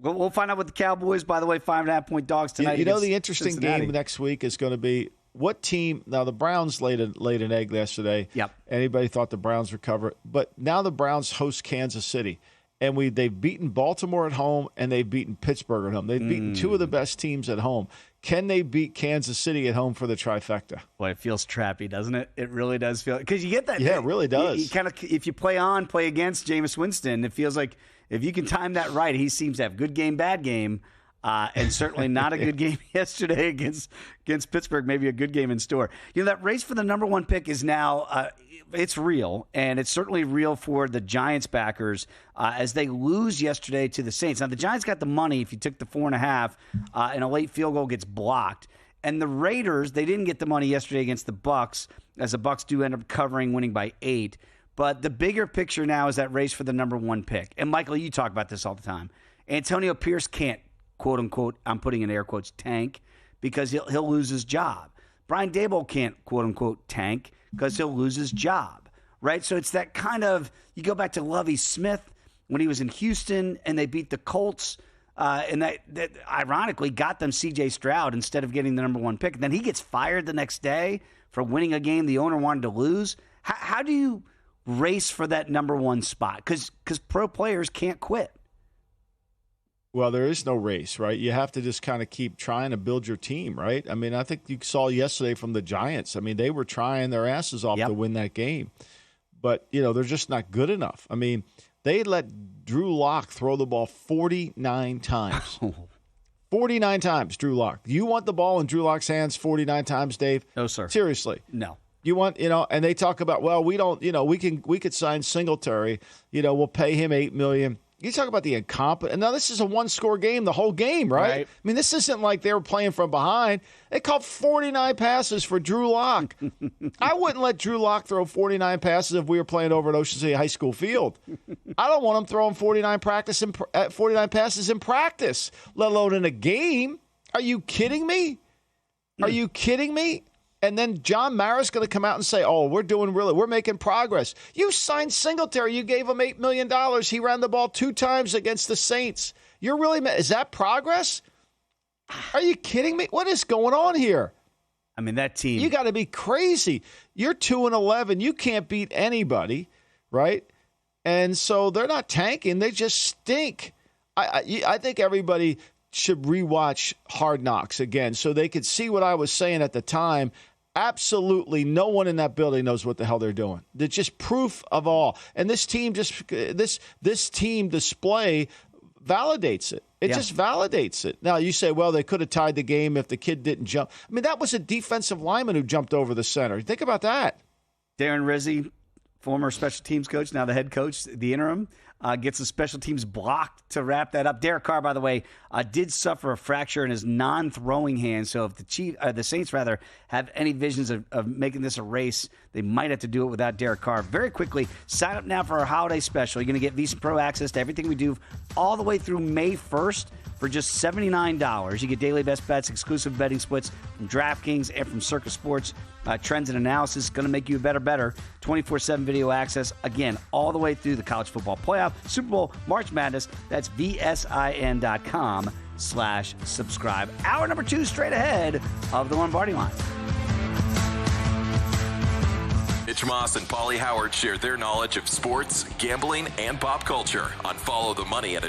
We'll find out with the Cowboys. By the way, 5.5-point dogs tonight. The interesting game next week is going to be what team. Now the Browns laid an egg yesterday. Yep. Anybody thought the Browns recover, but now the Browns host Kansas City, and they've beaten Baltimore at home and they've beaten Pittsburgh at home. They've beaten two of the best teams at home. Can they beat Kansas City at home for the trifecta? Boy, it feels trappy, doesn't it? It really does feel, because you get that. Yeah, it really does. You kind of, if you play against Jameis Winston, it feels like if you can time that right, he seems to have good game, bad game, and certainly not a good game yesterday against Pittsburgh. Maybe a good game in store. That race for the number one pick is now it's real, and it's certainly real for the Giants backers as they lose yesterday to the Saints. Now, the Giants got the money if you took the 4.5 and a late field goal gets blocked. And the Raiders, they didn't get the money yesterday against the Bucs, as the Bucs do end up covering, winning by 8. But the bigger picture now is that race for the number one pick. And, Michael, you talk about this all the time. Antonio Pierce can't, quote-unquote, I'm putting in air quotes, tank, because he'll lose his job. Brian Daboll can't, quote-unquote, tank, because he'll lose his job, right? So it's that kind of, you go back to Lovie Smith when he was in Houston and they beat the Colts, and that ironically got them C.J. Stroud instead of getting the number one pick. And then he gets fired the next day for winning a game the owner wanted to lose. How do you race for that number one spot? Because pro players can't quit. Well, there is no race, right? You have to just kind of keep trying to build your team, right? I mean, I think you saw yesterday from the Giants. I mean, they were trying their asses off to win that game. But, they're just not good enough. I mean, they let Drew Lock throw the ball 49 times. 49 times, Drew Lock. You want the ball in Drew Lock's hands 49 times, Dave? No, sir. Seriously. No. You want, and they talk about, well, we don't, we could sign Singletary. We'll pay him $8 million. You talk about the incompetent. And now this is a one-score game, the whole game, right? I mean, this isn't like they were playing from behind. They caught 49 passes for Drew Lock. I wouldn't let Drew Lock throw 49 passes if we were playing over at Ocean City High School field. I don't want him throwing 49 passes in practice, let alone in a game. Are you kidding me? Are you kidding me? And then John Mara's going to come out and say, we're making progress. You signed Singletary. You gave him $8 million. He ran the ball 2 times against the Saints. Is that progress? Are you kidding me? What is going on here? I mean, that team. You got to be crazy. You're 2-11. You can't beat anybody, right? And so they're not tanking. They just stink. I think everybody should rewatch Hard Knocks again so they could see what I was saying at the time. Absolutely no one in that building knows what the hell they're doing. They're just proof of all. And this team team display validates it. It just validates it. Now, you say, well, they could have tied the game if the kid didn't jump. I mean, that was a defensive lineman who jumped over the center. Think about that. Darren Rizzi, former special teams coach, now the head coach, the interim, gets the special teams blocked to wrap that up. Derek Carr, by the way, did suffer a fracture in his non-throwing hand. So if the Saints have any visions of making this a race, they might have to do it without Derek Carr. Very quickly, sign up now for our holiday special. You're going to get VSiN Pro access to everything we do all the way through May 1st. For just $79, you get daily best bets, exclusive betting splits from DraftKings and from Circa Sports. Trends and analysis, going to make you a better. 24/7 video access, again, all the way through the college football playoff, Super Bowl, March Madness. That's VSiN.com/subscribe. Hour number 2 straight ahead of the Lombardi Line. Mitch Moss and Paulie Howard share their knowledge of sports, gambling, and pop culture on Follow the Money at a new